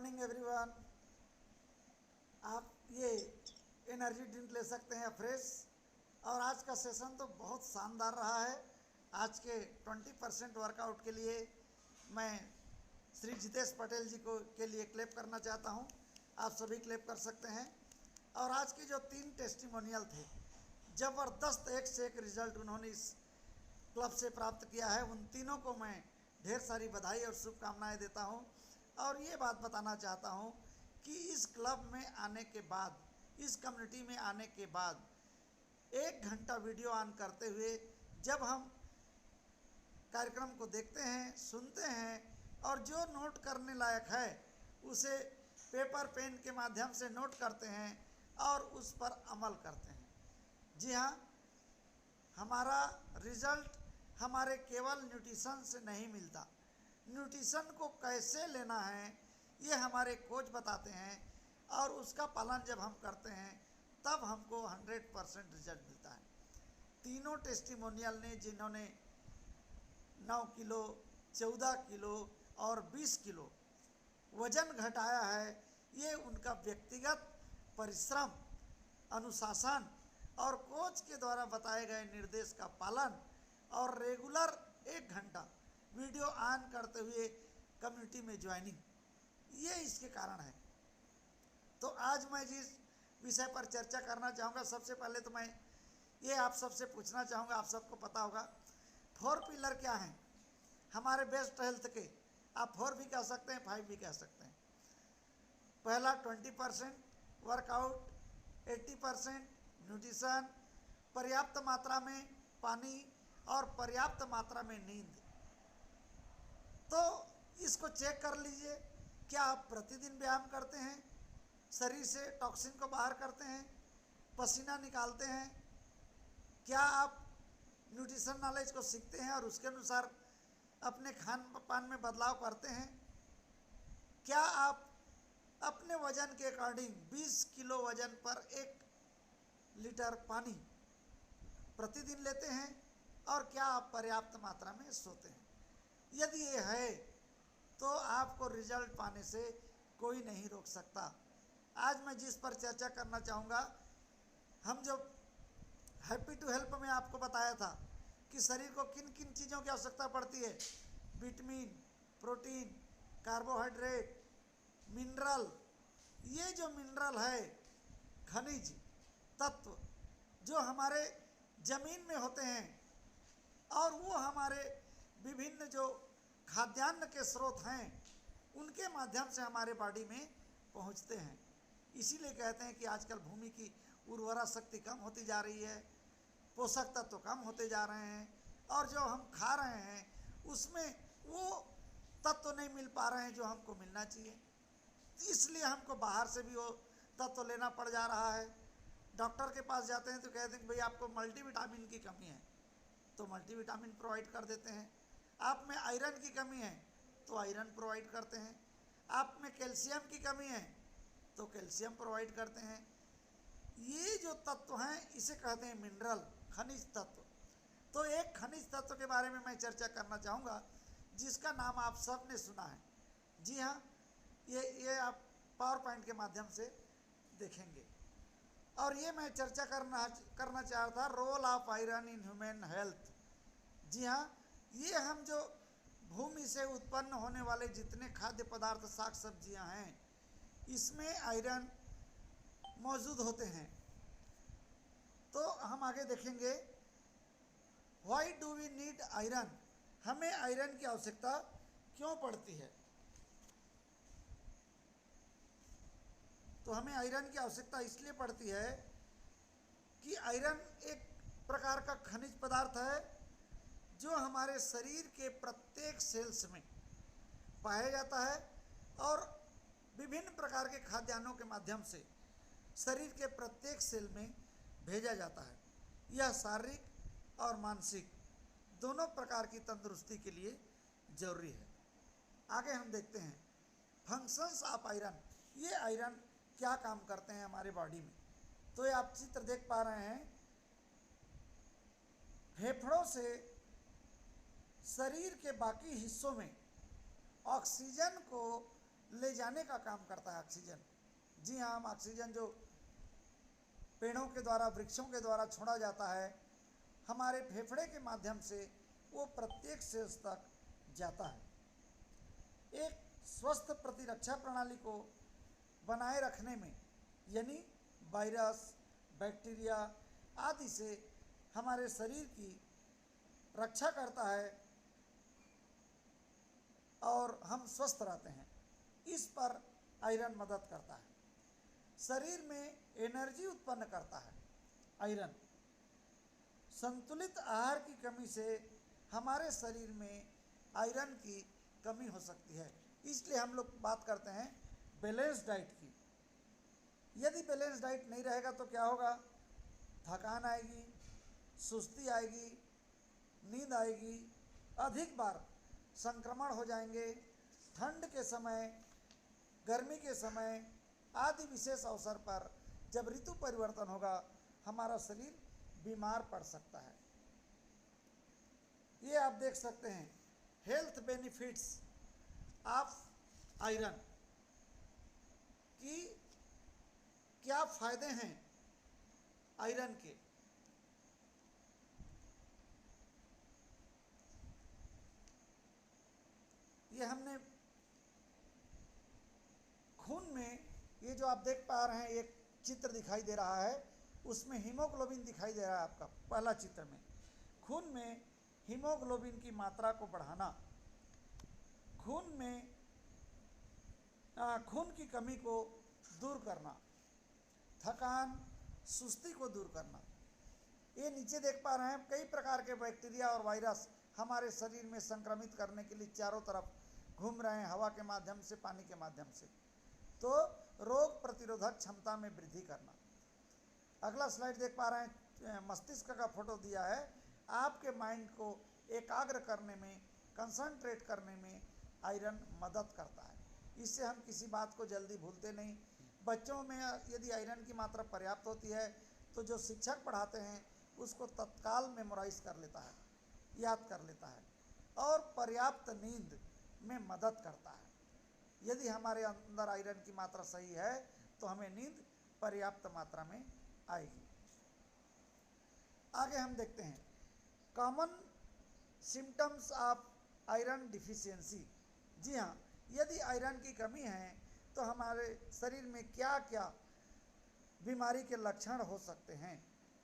Morning everyone. आप ये energy drink ले सकते हैं फ्रेश। और आज का सेशन तो बहुत शानदार रहा है। आज के 20% वर्कआउट के लिए मैं श्री जितेश पटेल जी को के लिए क्लैप करना चाहता हूँ। आप सभी क्लैप कर सकते हैं। और आज के जो 3 टेस्टिमोनियल थे, ज़बरदस्त एक से एक रिजल्ट उन्होंने इस क्लब से प्राप्त किया है। उन तीनों को मैं ढेर सारी बधाई और शुभकामनाएं देता हूं। और ये बात बताना चाहता हूं कि इस क्लब में आने के बाद, इस कम्युनिटी में आने के बाद 1 घंटा वीडियो ऑन करते हुए जब हम कार्यक्रम को देखते हैं, सुनते हैं और जो नोट करने लायक है उसे पेपर पेन के माध्यम से नोट करते हैं और उस पर अमल करते हैं। जी हाँ, हमारा रिजल्ट हमारे केवल न्यूट्रिशन से नहीं मिलता। न्यूट्रिशन को कैसे लेना है ये हमारे कोच बताते हैं और उसका पालन जब हम करते हैं तब हमको 100% रिजल्ट मिलता है। तीनों टेस्टिमोनियल ने जिन्होंने 9 किलो, 14 किलो और 20 किलो वजन घटाया है, ये उनका व्यक्तिगत परिश्रम, अनुशासन और कोच के द्वारा बताए गए निर्देश का पालन और रेगुलर 1 घंटा वीडियो ऑन करते हुए कम्युनिटी में ज्वाइनिंग, ये इसके कारण है। तो आज मैं जिस विषय पर चर्चा करना चाहूँगा, सबसे पहले तो मैं ये आप सबसे पूछना चाहूँगा, आप सबको पता होगा 4 पिलर क्या हैं हमारे बेस्ट हेल्थ के। आप 4 भी कह सकते हैं, 5 भी कह सकते हैं। पहला 20% वर्कआउट, 80% न्यूट्रिशन, पर्याप्त मात्रा में पानी और पर्याप्त मात्रा में नींद। तो इसको चेक कर लीजिए, क्या आप प्रतिदिन व्यायाम करते हैं, शरीर से टॉक्सिन को बाहर करते हैं, पसीना निकालते हैं, क्या आप न्यूट्रिशन नॉलेज को सीखते हैं और उसके अनुसार अपने खान पान में बदलाव करते हैं, क्या आप अपने वजन के अकॉर्डिंग 20 किलो वजन पर 1 लीटर पानी प्रतिदिन लेते हैं, और क्या आप पर्याप्त मात्रा में सोते हैं। यदि ये है तो आपको रिजल्ट पाने से कोई नहीं रोक सकता। आज मैं जिस पर चर्चा करना चाहूँगा, हम जो हैप्पी टू हेल्प में आपको बताया था कि शरीर को किन किन चीज़ों की आवश्यकता पड़ती है, विटामिन, प्रोटीन, कार्बोहाइड्रेट, मिनरल। ये जो मिनरल है, खनिज तत्व जो हमारे ज़मीन में होते हैं और वो हमारे विभिन्न जो खाद्यान्न के स्रोत हैं उनके माध्यम से हमारे बॉडी में पहुंचते हैं। इसीलिए कहते हैं कि आजकल भूमि की उर्वरा शक्ति कम होती जा रही है, पोषक तत्व कम होते जा रहे हैं और जो हम खा रहे हैं उसमें वो तत्व नहीं मिल पा रहे हैं जो हमको मिलना चाहिए। इसलिए हमको बाहर से भी वो तत्व लेना पड़ जा रहा है। डॉक्टर के पास जाते हैं तो कहते हैं कि भाई आपको मल्टीविटामिन की कमी है, तो मल्टीविटामिन प्रोवाइड कर देते हैं। आप में आयरन की कमी है तो आयरन प्रोवाइड करते हैं। आप में कैल्शियम की कमी है तो कैल्शियम प्रोवाइड करते हैं। ये जो तत्व हैं इसे कहते हैं मिनरल, खनिज तत्व। तो एक खनिज तत्व के बारे में मैं चर्चा करना चाहूँगा जिसका नाम आप सब ने सुना है। जी हाँ, ये आप पावर पॉइंट के माध्यम से देखेंगे। और ये मैं चर्चा करना चाह रहा था, role of iron in human health. जी हाँ, ये हम जो भूमि से उत्पन्न होने वाले जितने खाद्य पदार्थ, साग सब्जियां हैं, इसमें आयरन मौजूद होते हैं। तो हम आगे देखेंगे, why do we need iron, हमें आयरन की आवश्यकता क्यों पड़ती है। तो हमें आयरन की आवश्यकता इसलिए पड़ती है कि आयरन एक प्रकार का खनिज पदार्थ है जो हमारे शरीर के प्रत्येक सेल्स में पाया जाता है और विभिन्न प्रकार के खाद्यान्नों के माध्यम से शरीर के प्रत्येक सेल में भेजा जाता है। यह शारीरिक और मानसिक दोनों प्रकार की तंदुरुस्ती के लिए जरूरी है। आगे हम देखते हैं फंक्शंस ऑफ आयरन। ये आयरन क्या काम करते हैं हमारे बॉडी में। तो ये आप चित्र देख पा रहे हैं, फेफड़ों से शरीर के बाकी हिस्सों में ऑक्सीजन को ले जाने का काम करता है ऑक्सीजन। जी हाँ, हम ऑक्सीजन जो पेड़ों के द्वारा, वृक्षों के द्वारा छोड़ा जाता है, हमारे फेफड़े के माध्यम से वो प्रत्येक सेल्स तक जाता है। एक स्वस्थ प्रतिरक्षा प्रणाली को बनाए रखने में, यानी वायरस, बैक्टीरिया आदि से हमारे शरीर की रक्षा करता है और हम स्वस्थ रहते हैं। इस पर आयरन मदद करता है। शरीर में एनर्जी उत्पन्न करता है आयरन। संतुलित आहार की कमी से हमारे शरीर में आयरन की कमी हो सकती है। इसलिए हम लोग बात करते हैं बैलेंस डाइट की। यदि बैलेंस डाइट नहीं रहेगा तो क्या होगा? थकान आएगी, सुस्ती आएगी, नींद आएगी, अधिक बार संक्रमण हो जाएंगे। ठंड के समय, गर्मी के समय आदि विशेष अवसर पर जब ऋतु परिवर्तन होगा, हमारा शरीर बीमार पड़ सकता है। ये आप देख सकते हैं हेल्थ बेनिफिट्स ऑफ आयरन की क्या फायदे हैं आयरन के। ये हमने खून में, ये जो आप देख पा रहे हैं एक चित्र दिखाई दे रहा है, उसमें हीमोग्लोबिन दिखाई दे रहा है आपका पहला चित्र में। खून में हीमोग्लोबिन की मात्रा को बढ़ाना, खून में खून की कमी को दूर करना, थकान, सुस्ती को दूर करना। ये नीचे देख पा रहे हैं कई प्रकार के बैक्टीरिया और वायरस हमारे शरीर में संक्रमित करने के लिए चारों तरफ घूम रहे हैं, हवा के माध्यम से, पानी के माध्यम से। तो रोग प्रतिरोधक क्षमता में वृद्धि करना। अगला स्लाइड देख पा रहे हैं, मस्तिष्क का फोटो दिया है। आपके माइंड को एकाग्र करने में, कंसंट्रेट करने में आयरन मदद करता है। इससे हम किसी बात को जल्दी भूलते नहीं। बच्चों में यदि आयरन की मात्रा पर्याप्त होती है तो जो शिक्षक पढ़ाते हैं उसको तत्काल मेमोराइज कर लेता है, याद कर लेता है, और पर्याप्त नींद में मदद करता है। यदि हमारे अंदर आयरन की मात्रा सही है तो हमें नींद पर्याप्त मात्रा में आएगी। आगे हम देखते हैं common symptoms of iron deficiency. जी हाँ, यदि आयरन की कमी है तो हमारे शरीर में क्या क्या बीमारी के लक्षण हो सकते हैं,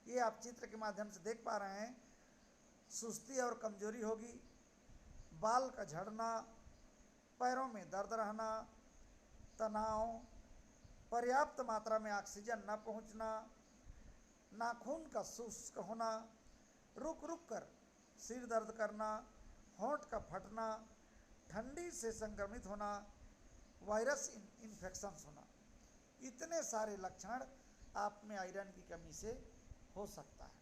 ये आप चित्र के माध्यम से देख पा रहे हैं। सुस्ती और कमजोरी होगी, बाल का झड़ना, पैरों में दर्द रहना, तनाव, पर्याप्त मात्रा में ऑक्सीजन न पहुंचना, नाखून का शुष्क होना, रुक रुक कर सिर दर्द करना, होंठ का फटना, ठंडी से संक्रमित होना, वायरस इन्फेक्शन होना। इतने सारे लक्षण आप में आयरन की कमी से हो सकता है।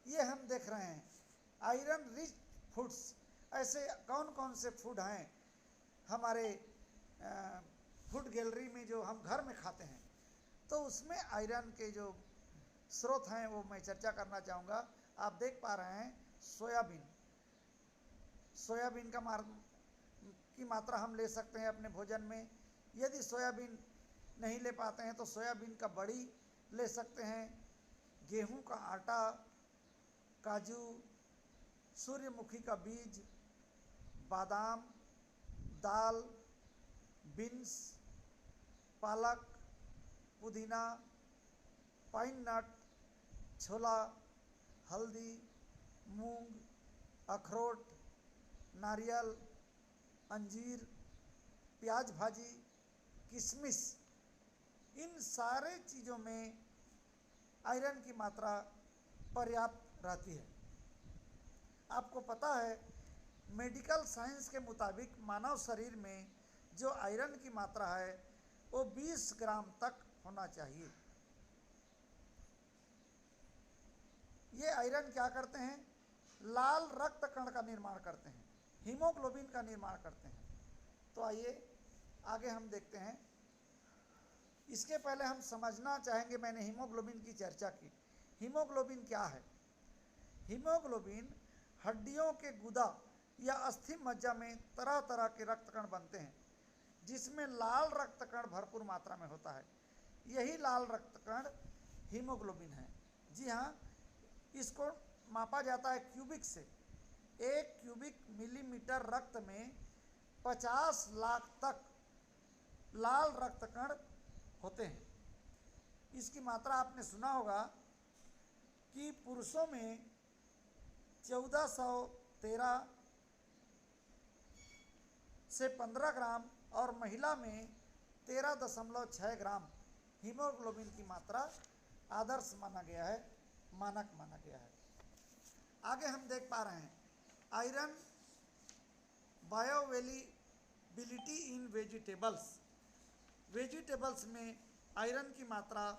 ये हम देख रहे हैं आयरन रिच फूड्स। ऐसे कौन कौन से फूड हैं हमारे फूड गैलरी में जो हम घर में खाते हैं, तो उसमें आयरन के जो स्रोत हैं वो मैं चर्चा करना चाहूँगा। आप देख पा रहे हैं सोयाबीन। सोयाबीन की मात्रा हम ले सकते हैं अपने भोजन में। यदि सोयाबीन नहीं ले पाते हैं तो सोयाबीन का बड़ी ले सकते हैं, गेहूं का आटा, काजू, सूर्यमुखी का बीज, बादाम, दाल, बीन्स, पालक, पुदीना, पाइन नट, छोला, हल्दी, मूंग, अखरोट, नारियल, अंजीर, प्याज भाजी, किशमिश, इन सारे चीज़ों में आयरन की मात्रा पर्याप्त रहती है। आपको पता है मेडिकल साइंस के मुताबिक मानव शरीर में जो आयरन की मात्रा है वो 20 ग्राम तक होना चाहिए। ये आयरन क्या करते हैं? लाल रक्त कण का निर्माण करते हैं, हीमोग्लोबिन का निर्माण करते हैं। तो आइए आगे हम देखते हैं। इसके पहले हम समझना चाहेंगे, मैंने हीमोग्लोबिन की चर्चा की। हीमोग्लोबिन क्या है? हीमोग्लोबिन हड्डियों के गुदा या अस्थि मज्जा में तरह तरह के रक्त कण बनते हैं जिसमें लाल रक्त कण भरपूर मात्रा में होता है। यही लाल रक्त कण हीमोग्लोबिन है। जी हाँ, इसको मापा जाता है क्यूबिक से। 1 क्यूबिक मिलीमीटर रक्त में 50 लाख तक लाल रक्त कण होते हैं। इसकी मात्रा आपने सुना होगा कि पुरुषों में 1413 से 15 ग्राम और महिला में 13.6 ग्राम हीमोग्लोबिन की मात्रा आदर्श माना गया है, मानक माना गया है। आगे हम देख पा रहे हैं आयरन बायोअवेलेबिलिटी इन वेजिटेबल्स। वेजिटेबल्स में आयरन की मात्रा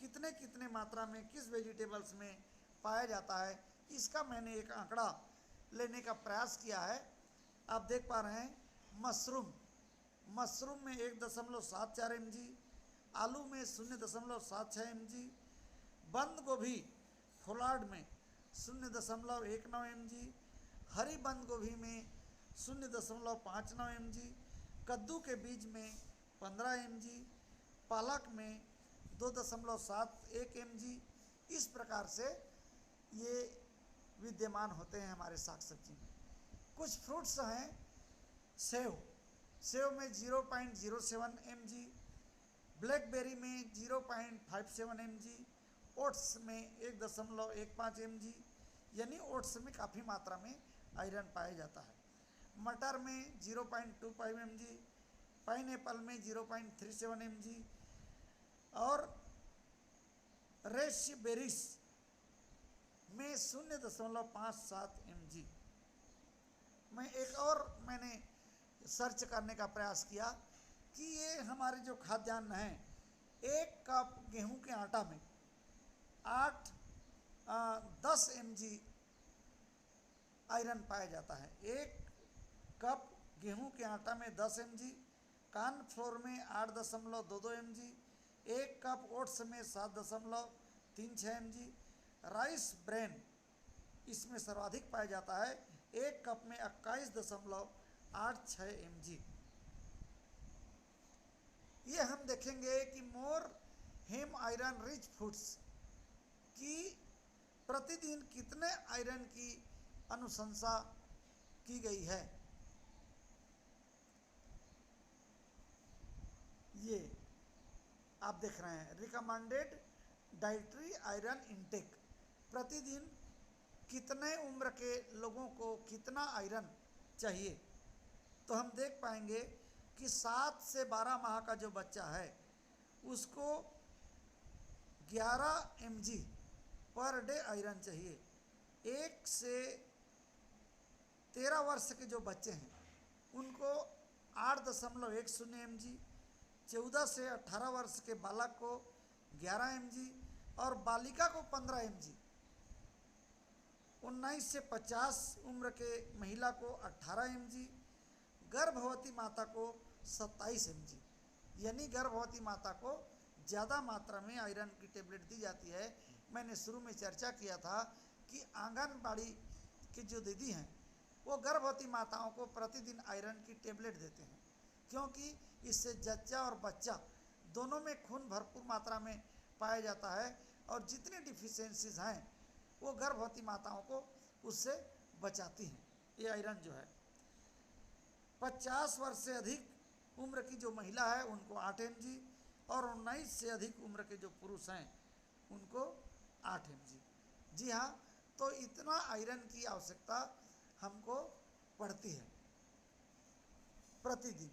कितने मात्रा में किस वेजिटेबल्स में पाया जाता है, इसका मैंने एक आंकड़ा लेने का प्रयास किया है। आप देख पा रहे हैं मशरूम में 1.74 mg, आलू में 0.76 mg, बंद गोभी फोलार्ड में 0.19 mg, हरी बंद गोभी में 0.59 mg, कद्दू के बीज में 15 mg, पालक में 2.71 mg। इस प्रकार से ये विद्यमान होते हैं हमारे साग सब्जी में। कुछ फ्रूट्स हैं, सेव में 0.07 mg, ब्लैकबेरी में 0.57 mg, ओट्स में 1.15 mg, यानी ओट्स में काफ़ी मात्रा में आयरन पाया जाता है। मटर में 0.25 mg, पाइनएप्पल में 0.37 mg और रेशबेरीज में 0.57 mg। मैंने सर्च करने का प्रयास किया कि ये हमारे जो खाद्यान्न हैं, 1 कप गेहूं के आटा में 10 mg आयरन पाया जाता है। 1 कप गेहूं के आटा में 10 mg, कॉर्नफ्लोर में 8.22 mg, 1 कप ओट्स में 7.36 mg, राइस ब्रेन इसमें सर्वाधिक पाया जाता है, 1 कप में 21.86 mg। ये हम देखेंगे कि मोर हेम आयरन रिच फूड्स की प्रतिदिन कितने आयरन की अनुशंसा की गई है। ये आप देख रहे हैं रिकमेंडेड डाइटरी आयरन इनटेक। प्रतिदिन कितने उम्र के लोगों को कितना आयरन चाहिए, तो हम देख पाएंगे कि 7 से 12 माह का जो बच्चा है उसको 11 mg पर डे आयरन चाहिए। 1 से 13 वर्ष के जो बच्चे हैं उनको 8.10 mg, 14 से 18 वर्ष के बालक को 11 mg और बालिका को 15 mg, 19 से 50 उम्र के महिला को 18 mg, गर्भवती माता को 27 mg। यानी गर्भवती माता को ज़्यादा मात्रा में आयरन की टेबलेट दी जाती है। मैंने शुरू में चर्चा किया था कि आंगनबाड़ी की जो दीदी हैं वो गर्भवती माताओं को प्रतिदिन आयरन की टेबलेट देते हैं, क्योंकि इससे जच्चा और बच्चा दोनों में खून भरपूर मात्रा में पाया जाता है और जितनी डिफिशियंसीज हैं वो गर्भवती माताओं को उससे बचाती हैं। ये आयरन जो है 50 वर्ष से अधिक उम्र की जो महिला है उनको 8 mg और 19 से अधिक उम्र के जो पुरुष हैं उनको 8 mg। जी हाँ, तो इतना आयरन की आवश्यकता हमको पड़ती है प्रतिदिन।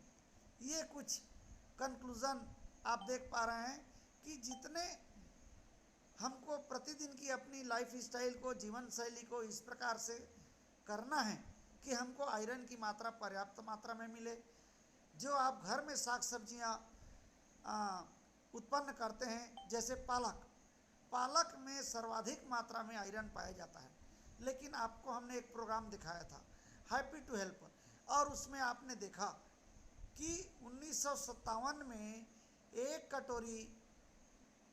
ये कुछ कंक्लूज़न आप देख पा रहे हैं कि जितने हमको प्रतिदिन की अपनी लाइफ स्टाइल को, जीवन शैली को इस प्रकार से करना है कि हमको आयरन की मात्रा पर्याप्त मात्रा में मिले। जो आप घर में साग सब्जियाँ उत्पन्न करते हैं, जैसे पालक में सर्वाधिक मात्रा में आयरन पाया जाता है। लेकिन आपको हमने एक प्रोग्राम दिखाया था हैप्पी टू हेल्प, और उसमें आपने देखा कि 1957 में 1 कटोरी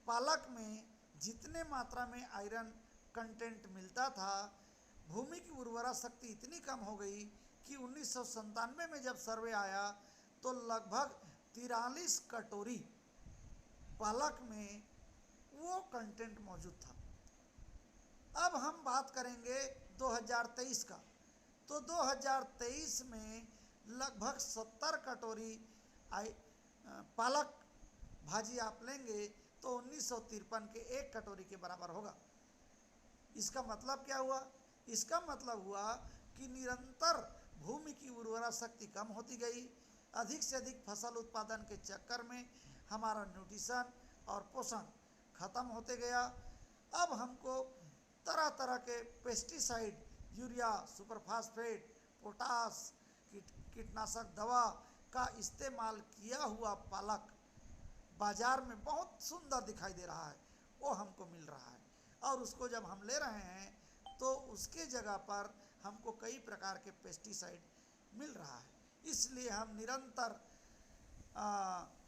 पालक में जितने मात्रा में आयरन कंटेंट मिलता था, भूमि की उर्वरा शक्ति इतनी कम हो गई कि 1997 में जब सर्वे आया तो लगभग 43 कटोरी पालक में वो कंटेंट मौजूद था। अब हम बात करेंगे 2023 का, तो 2023 में लगभग 70 कटोरी पालक भाजी आप लेंगे तो 1953 के 1 कटोरी के बराबर होगा। इसका मतलब क्या हुआ? इसका मतलब हुआ कि निरंतर भूमि की उर्वरा शक्ति कम होती गई। अधिक से अधिक फसल उत्पादन के चक्कर में हमारा न्यूट्रिशन और पोषण खत्म होते गया। अब हमको तरह तरह के पेस्टिसाइड, यूरिया, सुपरफास्फेट, पोटास, कीटनाशक दवा का इस्तेमाल किया हुआ पालक बाजार में बहुत सुंदर दिखाई दे रहा है, वो हमको मिल रहा है। और उसको जब हम ले रहे हैं तो उसके जगह पर हमको कई प्रकार के पेस्टिसाइड मिल रहा है। इसलिए हम निरंतर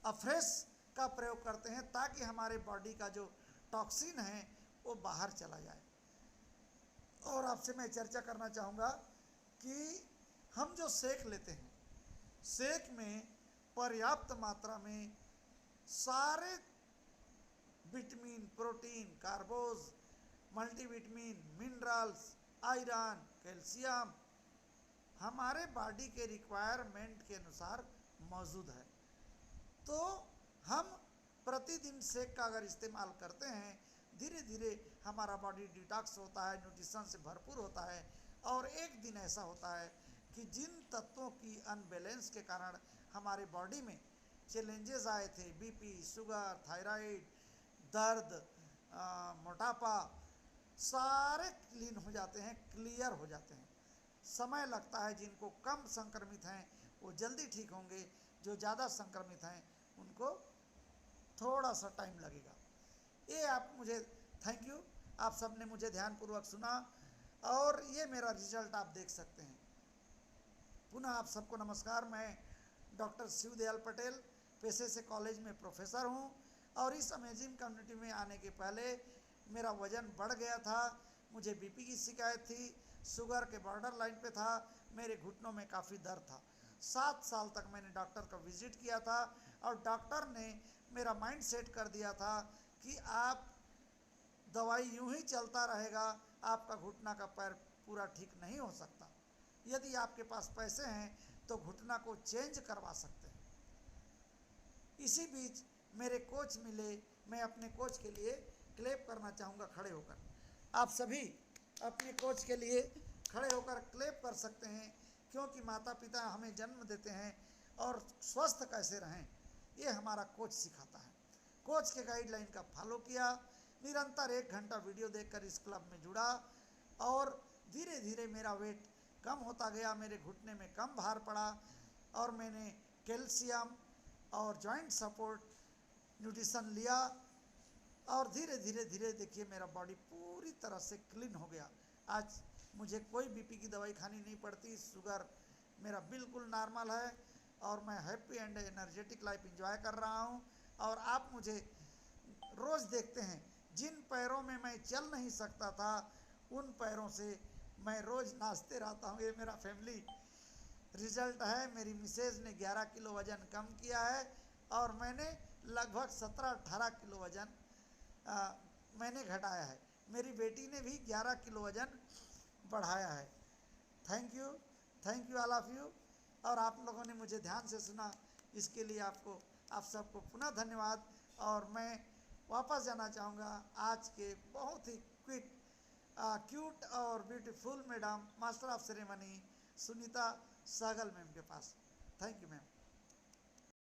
अफ्रेश का प्रयोग करते हैं ताकि हमारे बॉडी का जो टॉक्सिन है वो बाहर चला जाए। और आपसे मैं चर्चा करना चाहूँगा कि हम जो सेक लेते हैं, सेक में पर्याप्त मात्रा में सारे vitamin, protein, कार्बोज, multivitamin, minerals, iron, calcium हमारे बॉडी के रिक्वायरमेंट के अनुसार मौजूद है। तो हम प्रतिदिन सेक का अगर इस्तेमाल करते हैं, धीरे धीरे हमारा बॉडी डिटॉक्स होता है, न्यूट्रिशन से भरपूर होता है। और एक दिन ऐसा होता है कि जिन तत्वों की अनबैलेंस के कारण हमारे बॉडी में चैलेंजेस आए थे, बीपी, शुगर, थायराइड, दर्द, मोटापा, सारे क्लीन हो जाते हैं, क्लियर हो जाते हैं। समय लगता है, जिनको कम संक्रमित हैं वो जल्दी ठीक होंगे, जो ज़्यादा संक्रमित हैं उनको थोड़ा सा टाइम लगेगा। ये आप मुझे थैंक यू, आप सब ने मुझे ध्यानपूर्वक सुना और ये मेरा रिजल्ट आप देख सकते हैं। पुनः आप सबको नमस्कार। मैं डॉक्टर शिवदयाल पटेल, पेशे से कॉलेज में प्रोफेसर हूँ और इस अमेजिंग कम्युनिटी में आने के पहले मेरा वज़न बढ़ गया था, मुझे बीपी की शिकायत थी, शुगर के बॉर्डर लाइन पे था, मेरे घुटनों में काफ़ी दर्द था। 7 साल तक मैंने डॉक्टर का विजिट किया था और डॉक्टर ने मेरा माइंड सेट कर दिया था कि आप दवाई यूं ही चलता रहेगा, आपका घुटना का पैर पूरा ठीक नहीं हो सकता। यदि आपके पास पैसे हैं तो घुटना को चेंज करवा सकते हैं। इसी बीच मेरे कोच मिले, मैं अपने कोच के लिए क्लैप करना चाहूँगा खड़े होकर। आप सभी अपने कोच के लिए खड़े होकर क्लैप कर सकते हैं, क्योंकि माता पिता हमें जन्म देते हैं और स्वस्थ कैसे रहें ये हमारा कोच सिखाता है। कोच के गाइडलाइन का फॉलो किया, निरंतर 1 घंटा वीडियो देखकर इस क्लब में जुड़ा और धीरे धीरे मेरा वेट कम होता गया, मेरे घुटने में कम भार पड़ा और मैंने कैल्शियम और जॉइंट सपोर्ट न्यूट्रिशन लिया और धीरे धीरे देखिए मेरा बॉडी पूरी तरह से क्लीन हो गया। आज मुझे कोई बीपी की दवाई खानी नहीं पड़ती, शुगर मेरा बिल्कुल नॉर्मल है और मैं happy and energetic life enjoy कर रहा हूँ। और आप मुझे रोज़ देखते हैं, जिन पैरों में मैं चल नहीं सकता था उन पैरों से मैं रोज़ नाचते रहता हूँ। ये मेरा फैमिली रिजल्ट है। मेरी मिसेज ने 11 किलो वज़न कम किया है और मैंने लगभग 17-18 किलो वज़न मैंने घटाया है। मेरी बेटी ने भी 11 किलो वज़न बढ़ाया है। Thank you all of you. और आप लोगों ने मुझे ध्यान से सुना, इसके लिए आप सबको पुनः धन्यवाद। और मैं वापस जाना चाहूँगा आज के बहुत ही क्यूट और beautiful madam, master of ceremony Sunita Sehgal ma'am के पास। Thank you ma'am.